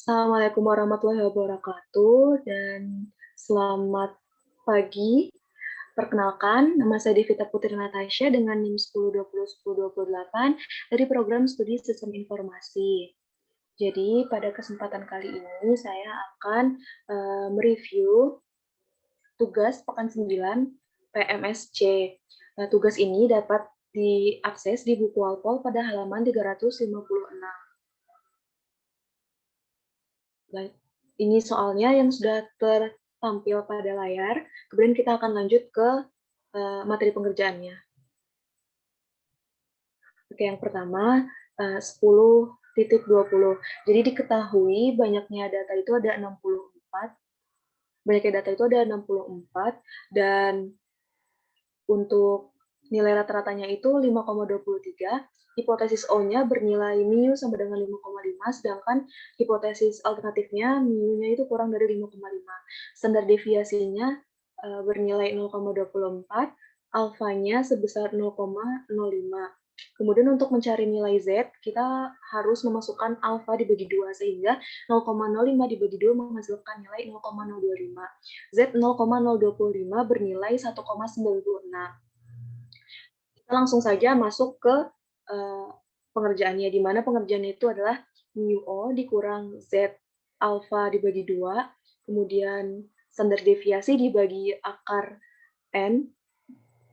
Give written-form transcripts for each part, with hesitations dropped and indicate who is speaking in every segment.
Speaker 1: Assalamualaikum warahmatullahi wabarakatuh dan selamat pagi. Perkenalkan, nama saya Devita Putri Natasha dengan NIM 10201028 dari program studi Sistem Informasi. Jadi pada kesempatan kali ini saya akan mereview tugas pekan 9 PMSC. Tugas ini dapat diakses di buku Walpole pada halaman 356. Ini soalnya yang sudah tertampil pada layar, kemudian kita akan lanjut ke materi pengerjaannya. Oke, yang pertama, 10.20. Jadi diketahui banyaknya data itu ada 64, dan untuk nilai rata-ratanya itu 5,23, hipotesis O-nya bernilai mu sama dengan 5,5, sedangkan hipotesis alternatifnya mu-nya itu kurang dari 5,5. Standar deviasinya bernilai 0,24, alfanya sebesar 0,05. Kemudian untuk mencari nilai Z, kita harus memasukkan alfa dibagi 2, sehingga 0,05 dibagi 2 menghasilkan nilai 0,025. Z 0,025 bernilai 1,96. Kita langsung saja masuk ke pengerjaannya, di mana pengerjaannya itu adalah mu O dikurang Z alfa dibagi 2, kemudian standar deviasi dibagi akar N,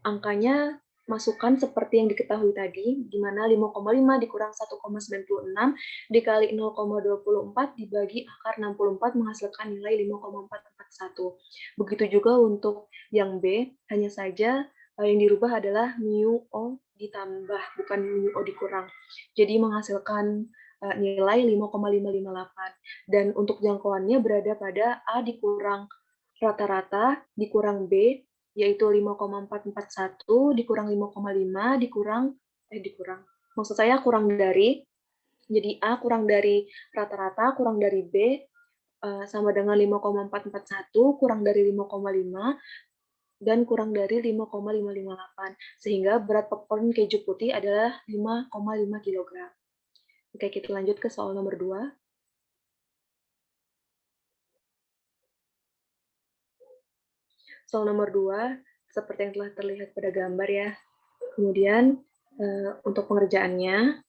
Speaker 1: angkanya masukkan seperti yang diketahui tadi, di mana 5,5 dikurang 1,96 dikali 0,24 dibagi akar 64 menghasilkan nilai 5,441. Begitu juga untuk yang B, hanya saja yang dirubah adalah mu O ditambah, bukan mu O dikurang. Jadi menghasilkan nilai 5,558. Dan untuk jangkauannya berada pada A dikurang rata-rata dikurang B, yaitu 5,441 dikurang 5,5 maksud saya kurang dari, jadi A kurang dari rata-rata kurang dari B sama dengan 5,441 kurang dari 5,5 dan kurang dari 5,558, sehingga berat popcorn keju putih adalah 5,5 kg. Oke, kita lanjut ke soal nomor 2. Soal nomor 2, seperti yang telah terlihat pada gambar ya. Kemudian untuk pengerjaannya,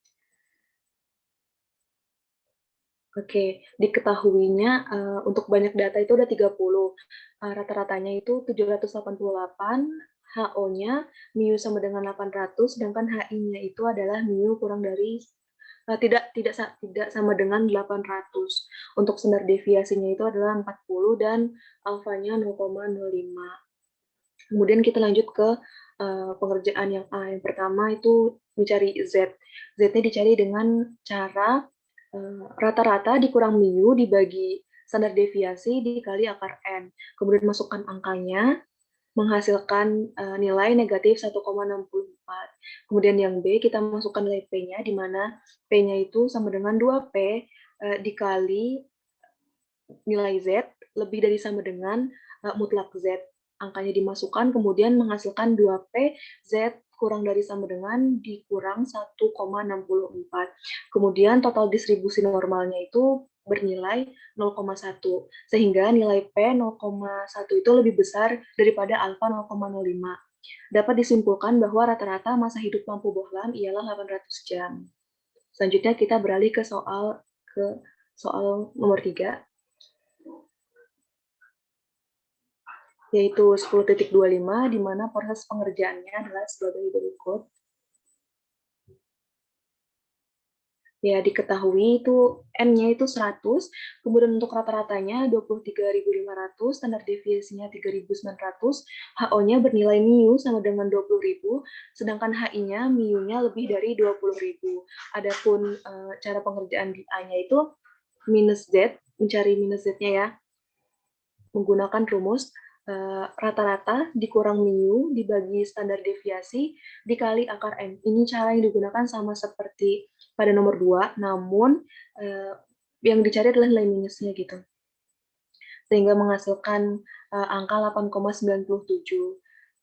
Speaker 1: oke, diketahuinya untuk banyak data itu ada 30. Rata-ratanya itu 788, HO-nya mu sama dengan 800, sedangkan HI-nya itu adalah mu kurang dari tidak sama dengan 800. Untuk standar deviasinya itu adalah 40 dan alfanya 0,05. Kemudian kita lanjut ke pengerjaan yang A. Yang pertama itu mencari Z. Z-nya dicari dengan cara rata-rata dikurang mu dibagi standar deviasi dikali akar N. Kemudian masukkan angkanya, menghasilkan nilai negatif 1,64. Kemudian yang B, kita masukkan nilai P-nya, di mana P-nya itu sama dengan 2P dikali nilai Z lebih dari sama dengan mutlak Z. Angkanya dimasukkan, kemudian menghasilkan 2P, Z kurang dari sama dengan dikurang 1,64. Kemudian total distribusi normalnya itu bernilai 0,1, sehingga nilai P 0,1 itu lebih besar daripada alfa 0,05. Dapat disimpulkan bahwa rata-rata masa hidup lampu bohlam ialah 800 jam. Selanjutnya kita beralih ke soal nomor 3. Yaitu 10.25, di mana proses pengerjaannya adalah sebagai berikut. Ya, diketahui itu N-nya itu 100, kemudian untuk rata-ratanya 23.500, standar deviasinya 3.900, HO-nya bernilai mu sama dengan 20.000, sedangkan HI-nya mu-nya lebih dari 20.000. Adapun cara pengerjaan di A-nya itu minus Z, mencari minus Z-nya ya, menggunakan rumus rata-rata dikurang mu dibagi standar deviasi dikali akar N. Ini cara yang digunakan sama seperti pada nomor 2, namun yang dicari adalah nilai minusnya gitu. Sehingga menghasilkan angka 8,97.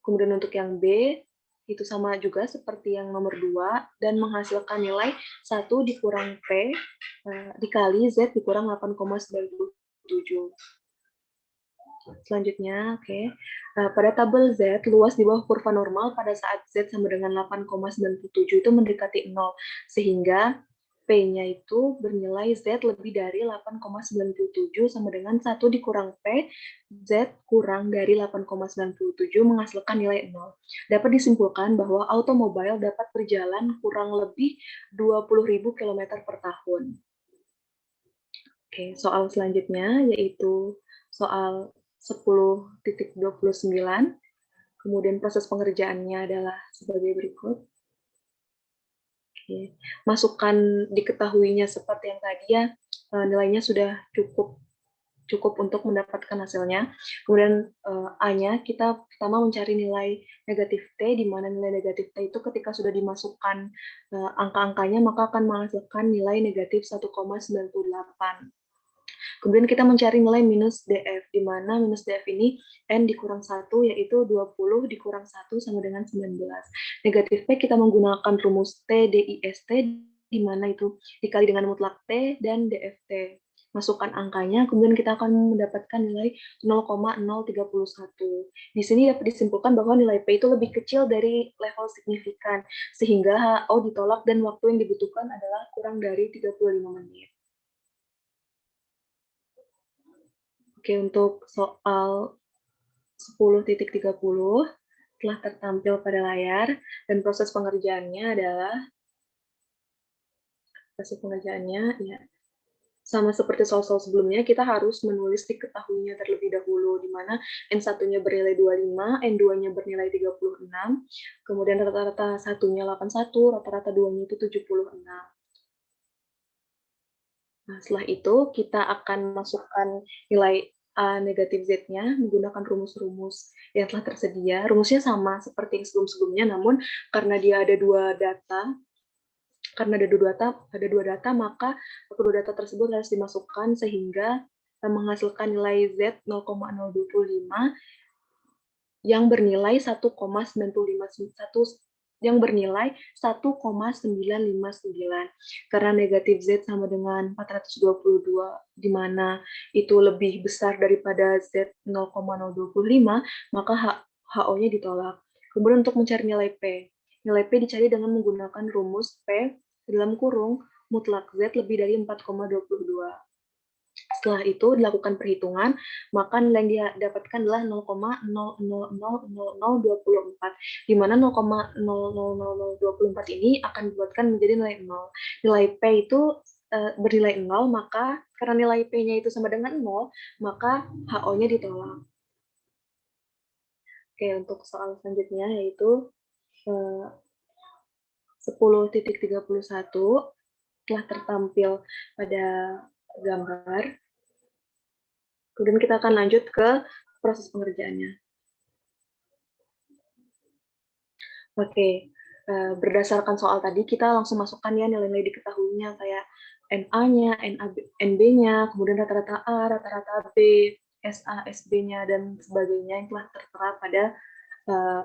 Speaker 1: Kemudian untuk yang B, itu sama juga seperti yang nomor 2, dan menghasilkan nilai 1 dikurang P dikali Z dikurang 8,97. Selanjutnya, oke. Pada tabel Z, luas di bawah kurva normal pada saat Z sama dengan 8,97 itu mendekati 0, sehingga P-nya itu bernilai Z lebih dari 8,97 sama dengan 1 dikurang P, Z kurang dari 8,97 menghasilkan nilai 0. Dapat disimpulkan bahwa automobil dapat berjalan kurang lebih 20.000 km per tahun. Oke, soal selanjutnya yaitu soal 10.29. Kemudian proses pengerjaannya adalah sebagai berikut. Oke. Masukan diketahuinya seperti yang tadi ya, nilainya sudah cukup untuk mendapatkan hasilnya. Kemudian A-nya kita pertama mencari nilai negatif T, di mana nilai negatif T itu ketika sudah dimasukkan angka-angkanya maka akan menghasilkan nilai negatif 1,98. Kemudian kita mencari nilai minus DF, di mana minus DF ini N dikurang 1, yaitu 20 dikurang 1 sama dengan 19. Negatif P kita menggunakan rumus T, DIST, di mana itu dikali dengan mutlak T dan DFT. Masukkan angkanya, kemudian kita akan mendapatkan nilai 0,031. Di sini dapat disimpulkan bahwa nilai P itu lebih kecil dari level signifikan, sehingga HO ditolak dan waktu yang dibutuhkan adalah kurang dari 35 menit. Oke, untuk soal 10.30 telah tertampil pada layar dan proses pengerjaannya adalah ya sama seperti soal-soal sebelumnya, kita harus menulis diketahuinya terlebih dahulu, di mana N1-nya bernilai 25, N2-nya bernilai 36, kemudian rata-rata 1-nya 81, rata-rata 2-nya itu 76. Nah, setelah itu kita akan masukkan nilai A negatif Z-nya menggunakan rumus-rumus yang telah tersedia. Rumusnya sama seperti yang sebelum-sebelumnya, namun karena dia ada dua data, maka kedua data tersebut harus dimasukkan sehingga menghasilkan nilai Z 0,025 yang bernilai 1,959 karena negatif Z sama dengan 422 di mana itu lebih besar daripada Z 0,025 maka HO-nya ditolak. Kemudian untuk mencari nilai P dicari dengan menggunakan rumus P dalam kurung mutlak Z lebih dari 4,22. Setelah itu dilakukan perhitungan, maka nilai yang didapatkan adalah 0,000024, di mana 0,00024 ini akan dibuatkan menjadi nilai 0. Nilai P itu bernilai 0, maka karena nilai P-nya itu sama dengan 0, maka HO-nya ditolak. Oke, untuk soal selanjutnya yaitu 10.31 telah tertampil pada gambar. Kemudian kita akan lanjut ke proses pengerjaannya. Oke, berdasarkan soal tadi, kita langsung masukkan ya nilai-nilai diketahuinya, kayak NA-nya, NB-nya, kemudian rata-rata A, rata-rata B, SA, SB-nya, dan sebagainya yang telah tertera pada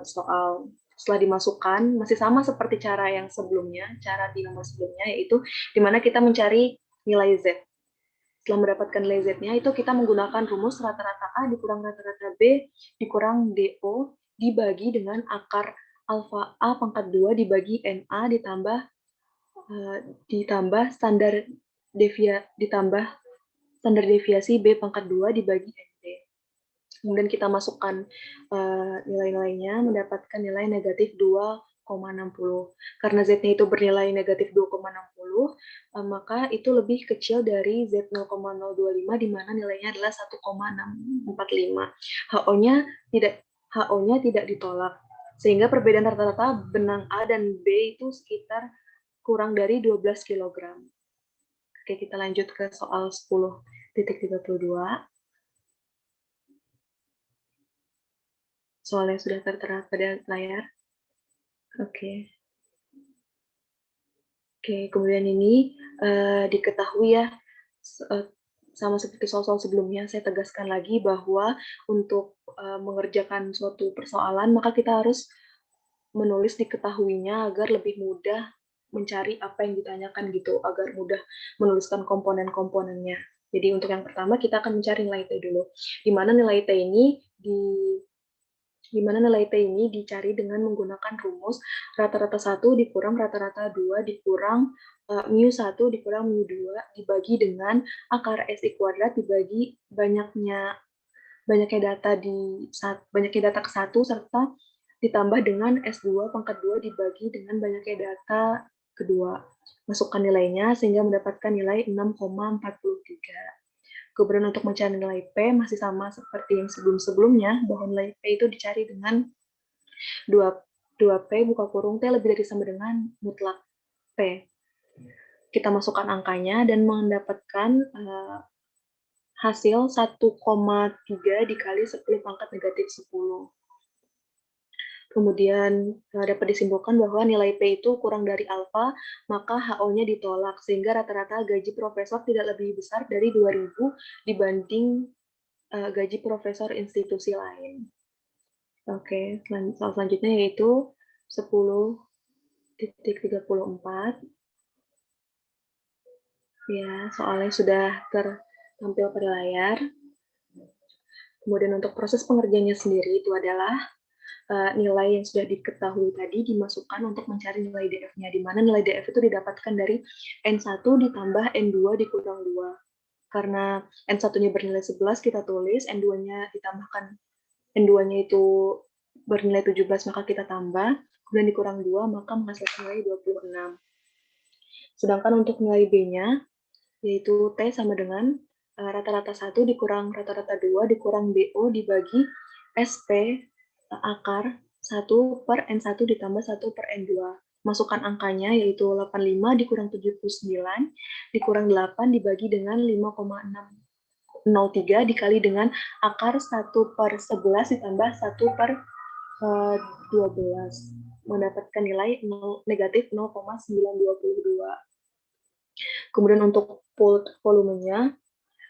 Speaker 1: soal. Setelah dimasukkan, masih sama seperti cara yang sebelumnya, cara di nomor sebelumnya, yaitu di mana kita mencari nilai Z. Setelah mendapatkan nilai Z-nya, itu kita menggunakan rumus rata-rata A dikurang rata-rata B dikurang DO dibagi dengan akar alfa A pangkat 2 dibagi NA ditambah standar deviasi B pangkat 2 dibagi ND. Kemudian kita masukkan nilai-nilainya, mendapatkan nilai negatif 2,60. Karena Z-nya itu bernilai negatif 2,60, maka itu lebih kecil dari Z 0,025, di mana nilainya adalah 1,645. HO-nya tidak ditolak. Sehingga perbedaan rata-rata benang A dan B itu sekitar kurang dari 12 kg. Oke, kita lanjut ke soal 10.32. Soalnya sudah tertera pada layar. Oke. Oke, kemudian ini diketahui ya, sama seperti soal-soal sebelumnya, saya tegaskan lagi bahwa untuk mengerjakan suatu persoalan, maka kita harus menulis diketahuinya agar lebih mudah mencari apa yang ditanyakan gitu, agar mudah menuliskan komponen-komponennya. Jadi untuk yang pertama kita akan mencari nilai T dulu, di mana nilai T ini dicari dengan menggunakan rumus rata-rata 1 dikurang rata-rata 2 dikurang mu1 dikurang mu2 dibagi dengan akar SI kuadrat dibagi banyaknya data ke 1 serta ditambah dengan S2 pangkat 2 dibagi dengan banyaknya data kedua. Masukkan nilainya sehingga mendapatkan nilai 6,43. Kemudian untuk mencari nilai P masih sama seperti yang sebelum-sebelumnya, bahwa nilai P itu dicari dengan 2P buka kurung T lebih dari sama dengan mutlak P. Kita masukkan angkanya dan mendapatkan hasil 1,3 dikali 10 pangkat negatif 10. Kemudian dapat disimpulkan bahwa nilai P itu kurang dari alfa, maka HO-nya ditolak, sehingga rata-rata gaji profesor tidak lebih besar dari 2.000 dibanding gaji profesor institusi lain. Oke, soal selanjutnya yaitu 10.34. Ya, soalnya sudah tertampil pada layar. Kemudian untuk proses pengerjaannya sendiri itu adalah nilai yang sudah diketahui tadi dimasukkan untuk mencari nilai DF-nya, di mana nilai DF itu didapatkan dari N1 ditambah N2 dikurang 2. Karena N1-nya bernilai 11, kita tulis, N2-nya ditambahkan, N2-nya itu bernilai 17, maka kita tambah, kemudian dikurang 2, maka menghasilkan nilai 26. Sedangkan untuk nilai B-nya, yaitu T sama dengan rata-rata 1 dikurang rata-rata 2 dikurang BO dibagi SP akar 1 per N1 ditambah 1 per N2. Masukkan angkanya yaitu 85 dikurang 79 dikurang 8 dibagi dengan 5,603 dikali dengan akar 1 per 11 ditambah 1 per 12. Mendapatkan nilai negatif 0,922. Kemudian untuk volumenya,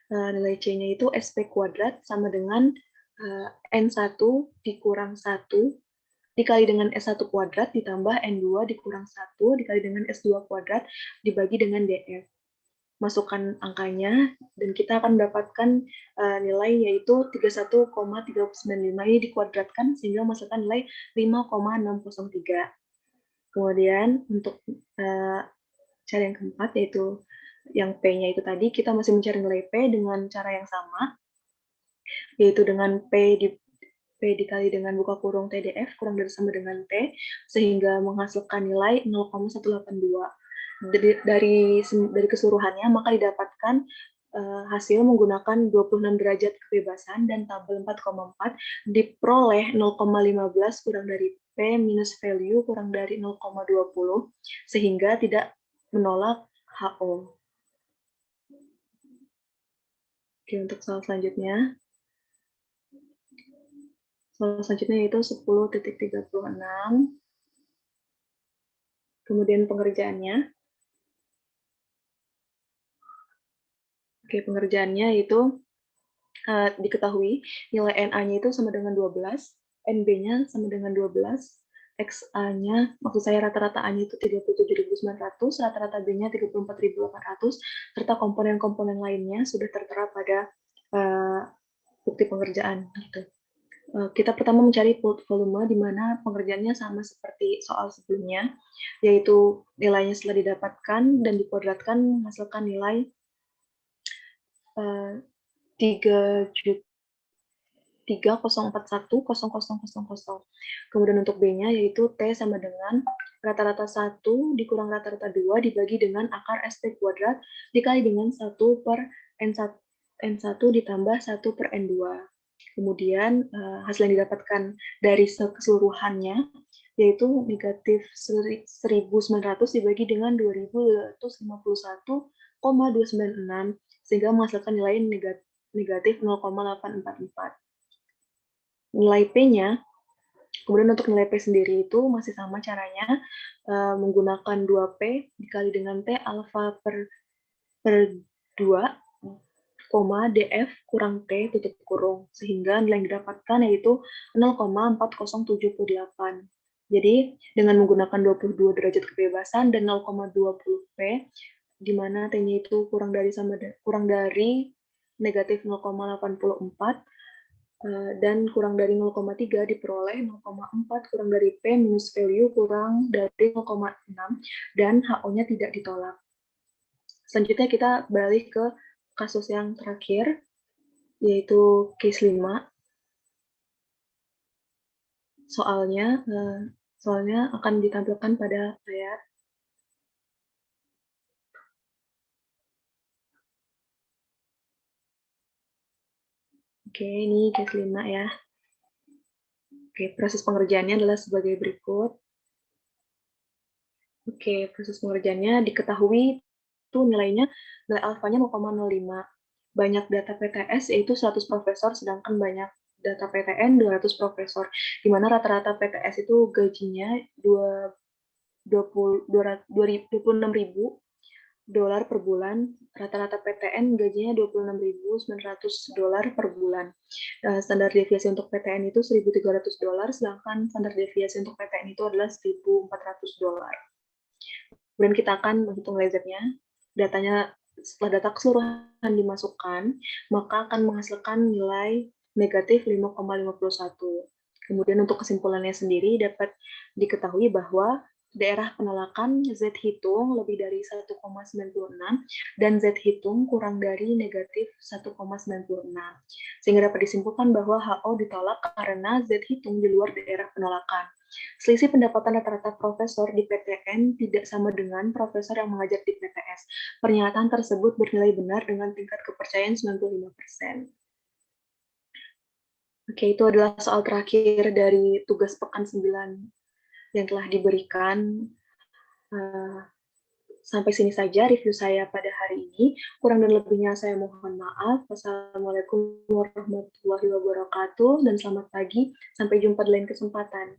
Speaker 1: nilai C-nya itu SP kuadrat sama dengan N1 dikurang 1 dikali dengan S1 kuadrat ditambah N2 dikurang 1 dikali dengan S2 kuadrat dibagi dengan DF. Masukkan angkanya, dan kita akan mendapatkan nilai yaitu 31,395. Ini dikuadratkan sehingga menghasilkan nilai 5,603. Kemudian untuk cara yang keempat, yaitu yang P-nya itu tadi, kita masih mencari nilai P dengan cara yang sama, yaitu dengan P dikali dengan buka kurung TDF kurang dari sama dengan T, sehingga menghasilkan nilai 0,182. Dari keseluruhannya, maka didapatkan hasil menggunakan 26 derajat kebebasan dan tabel 4,4 diperoleh 0,15 kurang dari P minus value kurang dari 0,20, sehingga tidak menolak HO. Oke, untuk soal selanjutnya. Soal selanjutnya yaitu 10.36. Kemudian pengerjaannya. Oke, pengerjaannya itu diketahui nilai NA-nya itu sama dengan 12, NB-nya sama dengan 12, XA-nya, maksud saya rata-rata A-nya itu 37.900, rata-rata B-nya 34.800, serta komponen-komponen lainnya sudah tertera pada bukti pengerjaan. Gitu. Kita pertama mencari volume, di mana pengerjaannya sama seperti soal sebelumnya, yaitu nilainya setelah didapatkan dan dikuadratkan menghasilkan nilai 3.041.0000. Kemudian untuk B-nya yaitu T sama dengan rata-rata 1 dikurang rata-rata 2 dibagi dengan akar SP kuadrat dikali dengan 1 per N1 ditambah 1 per N2. Kemudian hasil yang didapatkan dari keseluruhannya yaitu negatif 1.900 dibagi dengan 2.251,296 sehingga menghasilkan nilai negatif 0,844. Nilai P-nya, kemudian untuk nilai P sendiri itu masih sama caranya, menggunakan 2P dikali dengan T alfa per 2, DF kurang T tutup kurung, sehingga nilai yang didapatkan yaitu 0,4078. Jadi, dengan menggunakan 22 derajat kebebasan dan 0,20 P, di mana T-nya itu kurang dari negatif 0,84, dan kurang dari 0,3 diperoleh 0,4 kurang dari P minus value kurang dari 0,6, dan HO-nya tidak ditolak. Selanjutnya kita beralih ke kasus yang terakhir, yaitu case 5. Soalnya akan ditampilkan pada layar. Oke, ini case 5 ya. Oke, proses pengerjaannya adalah sebagai berikut. Oke, proses pengerjaannya diketahui itu nilai alfanya 0,05. Banyak data PTS yaitu 100 profesor, sedangkan banyak data PTN 200 profesor, di mana rata-rata PTS itu gajinya 26.000 dolar per bulan, rata-rata PTN gajinya 26.900 dolar per bulan. Standar deviasi untuk PTN itu 1.300 dolar, sedangkan standar deviasi untuk PTN itu adalah 1.400 dolar. Kemudian kita akan menghitung lasernya. Setelah data keseluruhan dimasukkan, maka akan menghasilkan nilai negatif 5,51. Kemudian untuk kesimpulannya sendiri dapat diketahui bahwa daerah penolakan Z hitung lebih dari 1,96 dan Z hitung kurang dari negatif 1,96. Sehingga dapat disimpulkan bahwa HO ditolak karena Z hitung di luar daerah penolakan. Selisih pendapatan rata-rata profesor di PTN tidak sama dengan profesor yang mengajar di PTS. Pernyataan tersebut bernilai benar dengan tingkat kepercayaan 95%. Oke, itu adalah soal terakhir dari tugas pekan 9 yang telah diberikan. Sampai sini saja review saya pada hari ini. Kurang dan lebihnya saya mohon maaf. Wassalamualaikum warahmatullahi wabarakatuh dan selamat pagi. Sampai jumpa di lain kesempatan.